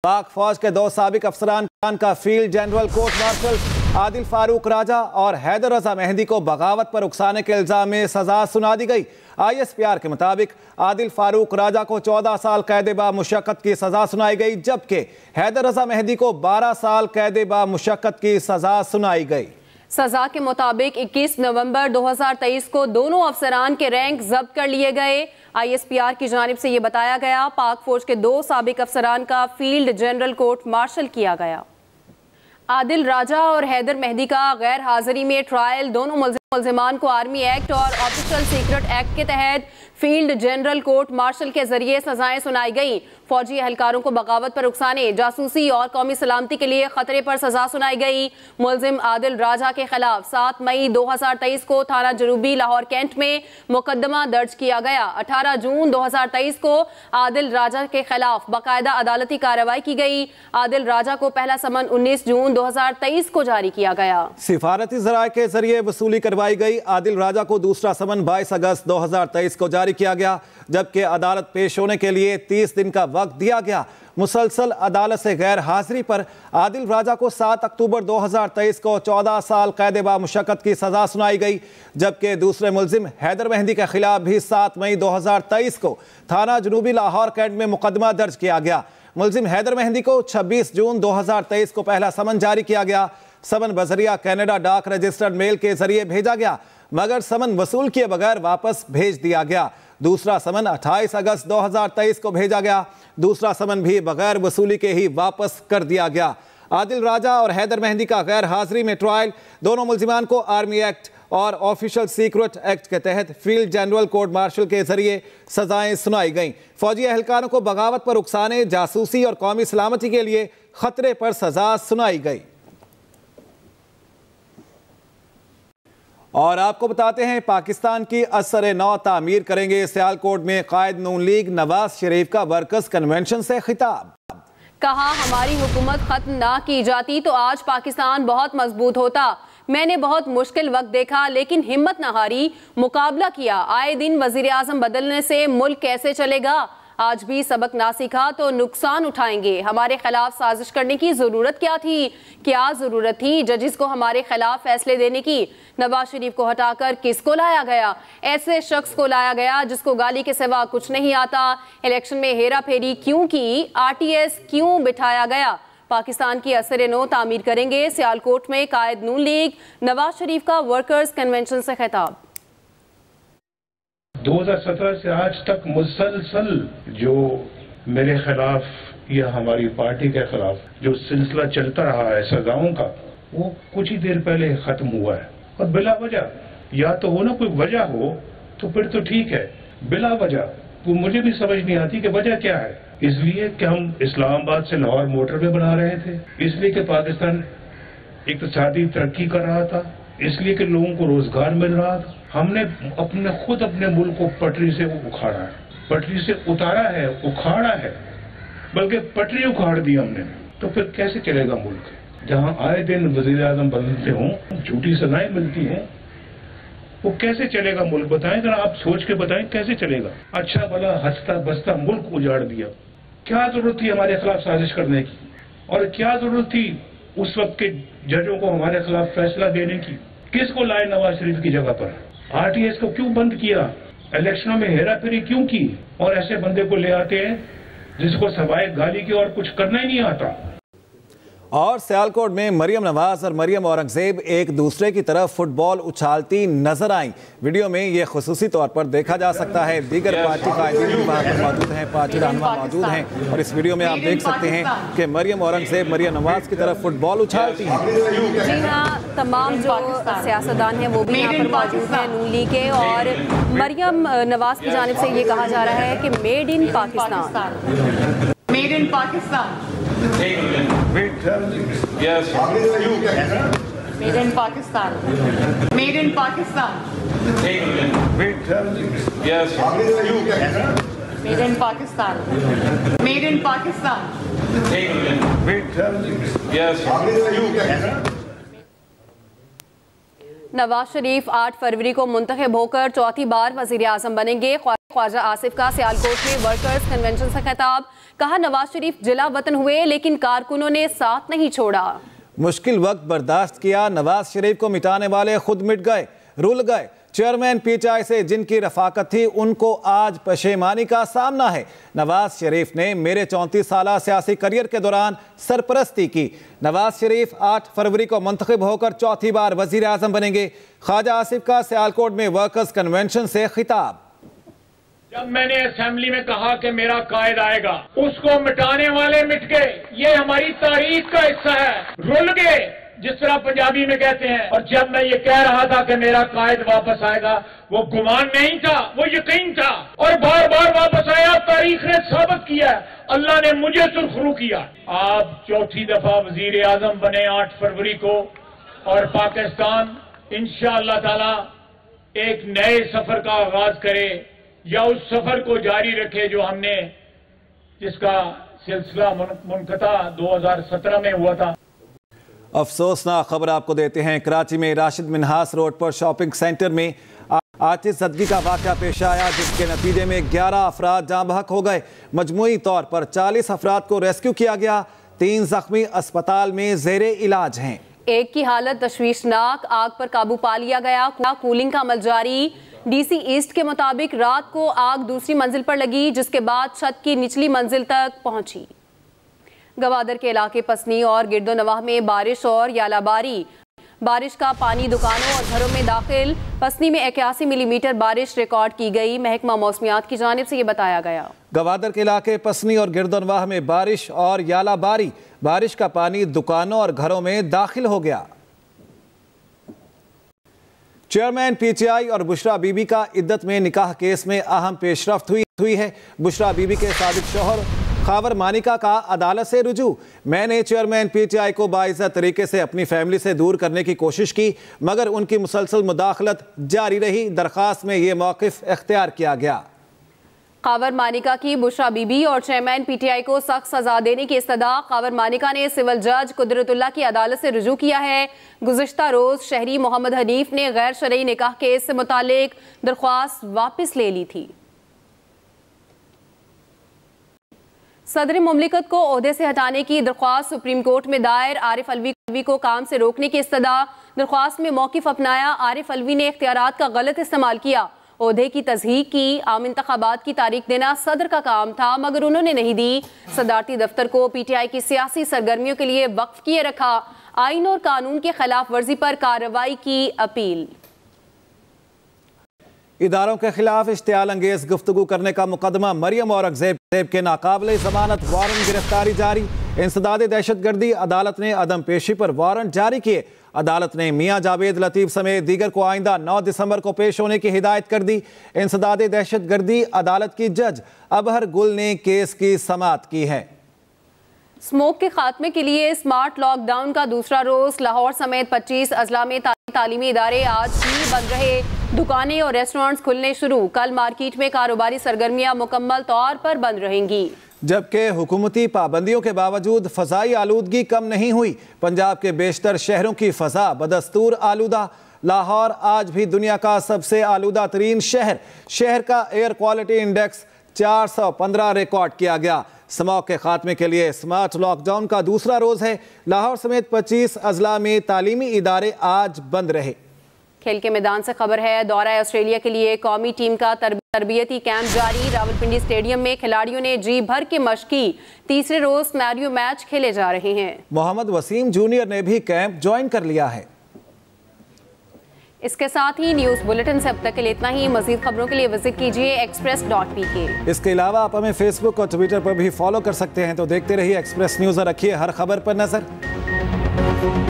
पाक फौज के दो साबिक अफसरान का field general court martial Adil Farooq Raja और हैदर रजा मेहंदी को बगावत पर उकसाने के इल्जाम में सजा सुना दी गई। ISPR के मुताबिक आदिल फारूक राजा को 14 साल कैद बा मुशक्कत की सजा सुनाई गई, जबकि हैदर रजा मेहंदी को 12 साल कैद बा मुशक्कत की सजा सुनाई गई। सजा के मुताबिक 21 नवंबर 2023 को दोनों अफसरान के रैंक जब्त कर लिए गए। ISPR की जानिब से ये बताया गया, पाक फौज के दो साबिक अफसरान का फील्ड जनरल कोर्ट मार्शल किया गया। आदिल राजा और हैदर मेहंदी का गैर हाजिरी में ट्रायल, दोनों मुल्जिमान को आर्मी एक्ट और ऑफिशियल सीक्रेट एक्ट के तहत फील्ड जनरल कोर्ट मार्शल के जरिए सजाएं सुनाई गई। फौजी एहलकारों को बगावत पर उकसाने, जासूसी और कौमी सलामती के लिए खतरे पर सजा सुनाई गई। मुल्जिम आदिल राजा के खिलाफ 7 मई 2023 को थाना जनूबी लाहौर कैंट में मुकदमा दर्ज किया गया। 18 जून 2023 को आदिल राजा के खिलाफ बाकायदा अदालती कार्रवाई की गई। आदिल राजा को पहला समन 19 जून 2023 को जारी किया गया। सिफारती जराये के जरिए वसूली करवाई गई। आदिल राजा को दूसरा समन 22 अगस्त 2023 को जारी किया गया, जबकि अदालत पेश होने के लिए 30 दिन का वक्त दिया गया। मुसलसल अदालत से गैर हाजिरी पर आदिल राजा को 7 अक्टूबर 2023 को 14 साल कैद बा मुशक्कत की सजा सुनाई गई, जबकि दूसरे मुल्जिम हैदर मेहंदी के खिलाफ भी 7 मई 2023 को थाना जनूबी लाहौर कैंट में मुकदमा दर्ज किया गया। मुल्जिम हैदर मेहंदी को 26 जून 2023 को पहला समन जारी किया गया। समन बजरिया कनाडा डाक रजिस्टर्ड मेल के जरिए भेजा गया, मगर समन वसूल किए बगैर वापस भेज दिया गया। दूसरा समन 28 अगस्त 2023 को भेजा गया। दूसरा समन भी बगैर वसूली के ही वापस कर दिया गया। आदिल राजा और हैदर मेहंदी का गैर हाजिरी में ट्रायल, दोनों मुल्जिमान को आर्मी एक्ट और ऑफिशियल सीक्रेट एक्ट के तहत फील्ड जनरल कोर्ट मार्शल के जरिए सजाएं सुनाई गईं। फौजी एहलकारों को बगावत पर उकसाने, जासूसी और कौमी सलामती के लिए खतरे पर सजा सुनाई गई। और आपको बताते हैं, पाकिस्तान की असर नौ तामीर करेंगे। सियालकोट में कायद नून लीग नवाज शरीफ का वर्कर्स कन्वेंशन से खिताब। कहा, हमारी हुकूमत खत्म ना की जाती तो आज पाकिस्तान बहुत मजबूत होता। मैंने बहुत मुश्किल वक्त देखा लेकिन हिम्मत न हारी, मुकाबला किया। आए दिन वजीर आजम बदलने से मुल्क कैसे चलेगा? आज भी सबक ना सीखा तो नुकसान उठाएंगे। हमारे खिलाफ साजिश करने की जरूरत क्या थी? क्या जरूरत थी जजिस को हमारे खिलाफ फैसले देने की? नवाज शरीफ को हटाकर किसको लाया गया? ऐसे शख्स को लाया गया जिसको गाली के सिवा कुछ नहीं आता। इलेक्शन में हेरा फेरी क्यों की? RTS क्यों बिठाया गया? पाकिस्तान की असर नो तामीर करेंगे। सियालकोट में कायद नून लीग नवाज शरीफ का वर्कर्स कन्वेंशन से खिताब। 2017 से आज तक मुसलसल जो मेरे खिलाफ या हमारी पार्टी के खिलाफ जो सिलसिला चलता रहा है सजाओं का, वो कुछ ही देर पहले खत्म हुआ है। और बिला वजह, या तो हो ना कोई वजह हो तो फिर तो ठीक है, बिला वजह वो मुझे भी समझ नहीं आती कि वजह क्या है। इसलिए कि हम इस्लामाबाद से लाहौर मोटरवे बना रहे थे, इसलिए कि पाकिस्तान इक़्तिसादी तरक्की कर रहा था, इसलिए कि लोगों को रोजगार मिल रहा था। हमने खुद अपने मुल्क को पटरी से उखाड़ा है, पटरी से उतारा है, उखाड़ा है, बल्कि पटरी उखाड़ दी हमने। तो फिर कैसे चलेगा मुल्क जहां आए दिन वजीर आजम बदलते हों, झूठी सजाएं मिलती हों? वो कैसे चलेगा मुल्क? बताएं जरा, आप सोच के बताएं कैसे चलेगा? अच्छा भला हंसता बसता मुल्क उजाड़ दिया। क्या जरूरत थी हमारे खिलाफ साजिश करने की? और क्या जरूरत थी उस वक्त के जजों को हमारे खिलाफ फैसला देने की? किसको लाए नवाज शरीफ की जगह पर? RTS को क्यों बंद किया? इलेक्शनों में हेरा फेरी क्यों की? और ऐसे बंदे को ले आते हैं जिसको सवाए गाली के और कुछ करना ही नहीं आता। और सियालकोट में मरियम नवाज और मरियम औरंगजेब एक दूसरे की तरफ फुटबॉल उछालती नजर आईं। वीडियो में ये खुसूसी तौर पर देखा जा सकता है। दीगर पार्टी कायदीन भी वहाँ पर मौजूद हैं, पार्टी रहनुमा मौजूद हैं, और इस वीडियो में आप देख सकते हैं कि मरियम औरंगजेब मरियम नवाज की तरफ फुटबॉल उछालती हैं। जी हाँ, तमाम जो सियासतदान हैं वो भी यहाँ पर मौजूद हैं नून लीग के, और मरियम नवाज की जानिब से ये कहा जा रहा है कि made in Pakistan, made in Pakistan, Yes. Made in Pakistan. Made in Pakistan. Yes. Made in Pakistan. Made in Pakistan. Yes. Nawaz Sharif 8 फरवरी को मुंतखब होकर चौथी बार वजीर आजम बनेंगे। ख्वाजा आसिफ का सियालकोट में वर्कर्स कन्वेंशन से खिताब। कहा, नवाज शरीफ जिला वतन हुए लेकिन कारकुनों ने साथ नहीं छोड़ा। मुश्किल वक्त बर्दाश्त किया, नवाज शरीफ को मिटाने वाले खुद मिट गए, रुल गए। चेयरमैन पीटीआई से जिनकी रफाकत थी उनको आज पशेमानी का सामना है। नवाज शरीफ ने मेरे 34 साल सियासी करियर के दौरान सरपरस्ती की। नवाज शरीफ 8 फरवरी को मुंतखब होकर चौथी बार वजीर आजम बनेंगे। ख्वाजा आसिफ का सियालकोट में वर्कर्स कन्वेंशन से खिताब। जब मैंने असेंबली में कहा कि मेरा कायद आएगा, उसको मिटाने वाले मिट गए। ये हमारी तारीख का हिस्सा है, रुल गए जिस तरह पंजाबी में कहते हैं। और जब मैं ये कह रहा था कि मेरा कायद वापस आएगा, वो गुमान नहीं था, वो यकीन था और बार बार वापस आया। तारीख ने साबित किया, अल्लाह ने मुझे सुरखरू किया। आप चौथी दफा वजीर आजम बने 8 फरवरी को और पाकिस्तान इंशाअल्लाह ताला एक नए सफर का आगाज करे या उस सफर को जारी रखे जो हमने जिसका सिलसिला मुनक़ता 2017 में हुआ था। अफसोसनाक खबर आपको देते हैं। कराची में राशिद मिन्हास रोड पर शॉपिंग सेंटर में आतिश ज़दगी का वाक़या पेश आया, जिसके नतीजे में 11 अफराद जाँ बहक हो गए। मजमूई तौर पर 40 अफराद को रेस्क्यू किया गया। 3 जख्मी अस्पताल में ज़ेरे इलाज हैं। एक की हालत तशवीशनाक, आग पर काबू पा लिया गया। कूलिंग का अमल जारी। डीसी ईस्ट के मुताबिक रात को आग दूसरी मंजिल पर लगी, जिसके बाद छत की निचली मंजिल तक पहुंची। गवादर के इलाके पसनी और गिरदोनवाह में बारिश और यालाबारी। बारिश का पानी दुकानों और घरों में दाखिल। पसनी में 81 मिलीमीटर बारिश रिकॉर्ड की गई। महकमा मौसमियात की जानिब से ये बताया गया। गवादर के इलाके पसनी और गिरदोनवाह में बारिश और यालाबारी। बारिश का पानी दुकानों और घरों में दाखिल हो गया। चेयरमैन पीटीआई और बुशरा बीबी का इद्दत में निकाह केस में अहम पेशरफ्त हुई है। बुशरा बीबी के साबिक शौहर खावर मानिका का अदालत से रुजू। मैंने चेयरमैन पीटीआई को बाइज़्ज़त तरीके से अपनी फैमिली से दूर करने की कोशिश की, मगर उनकी मुसलसल मुदाखलत जारी रही। दरख्वास्त में ये मौक़िफ़ इख्तियार किया गया। खावर मानिका की बुशरा बीबी और चेयरमैन पीटीआई को सख्त सजा देने की इस्तदा। खावर मानिका ने सिविल जज कुदरतुल्लाह की अदालत से रुजू किया है। गुज़िश्ता रोज शहरी मोहम्मद हनीफ ने गैर शरई निकाह केस से मुतालिक दरख्वास्त वापस ले ली थी। सदर मुमलिकत को ओहदे से हटाने की दरख्वास्त सुप्रीम कोर्ट में दायर। आरिफ अलवी को काम से रोकने की इस्तदा। दरख्वास्त में मौक़िफ़ अपनाया। आरिफ अलवी ने इख्तियारात का गलत इस्तेमाल किया, ओहदे की तस्दीक की। आम इंतखाबात की तारीख देना सदर का काम था, मगर उन्होंने नहीं दी। सदारती दफ्तर को पीटीआई की सियासी सरगर्मियों के लिए वक्फ किए रखा। आइन और कानून की खिलाफ वर्जी पर कार्रवाई की अपील। इदारों के खिलाफ इश्तियाल अंगेज गुफ्तगू करने का मुकदमा मरियम औरंगजेब के नाकाबिले जमानत वारंट गिरफ्तारी जारी। इंसदाद दहशतगर्दी। अदालत ने अदम पेशी पर वारंट जारी किए। अदालत ने मियां जावेद लतीफ समेत दीगर को आइंदा 9 दिसंबर को पेश होने की हिदायत कर दी। इंसदाद दहशतगर्दी अदालत की जज अबहर गुल ने केस की समाअत की है। स्मोक के खात्मे के लिए स्मार्ट लॉकडाउन का दूसरा रोज। लाहौर समेत 25 अजला में तालीमी इदारे आज भी बंद रहे। दुकानें और रेस्टोरेंट्स खुलने शुरू। कल मार्केट में कारोबारी सरगर्मियां मुकम्मल तौर पर बंद रहेंगी। जबकि हुकूमती पाबंदियों के बावजूद फ़ज़ाई आलूदगी कम नहीं हुई। पंजाब के बेशतर शहरों की फ़ज़ा बदस्तूर आलूदा। लाहौर आज भी दुनिया का सबसे आलूदा तरीन शहर का एयर क्वालिटी इंडेक्स 415 रिकॉर्ड किया गया। स्मॉग के खात्मे के लिए स्मार्ट लॉकडाउन का दूसरा रोज है। लाहौर समेत 25 अजला में तालीमी इदारे आज बंद रहे। खेल के मैदान से खबर है। दौरा ऑस्ट्रेलिया के लिए कौमी टीम का तरबियती कैंप जारी। रावलपिंडी स्टेडियम में खिलाड़ियों ने जी भर के मशक की। तीसरे रोज सिनेरियो मैच खेले जा रहे हैं। मोहम्मद वसीम जूनियर ने भी कैंप ज्वाइन कर लिया है। इसके साथ ही न्यूज बुलेटिन से अब तक के लिए इतना ही। मजीद खबरों के लिए विजिट कीजिए express.pk। इसके अलावा आप हमें फेसबुक और ट्विटर पर भी फॉलो कर सकते हैं। तो देखते रहिए एक्सप्रेस न्यूज़ और रखिए हर खबर पर नजर।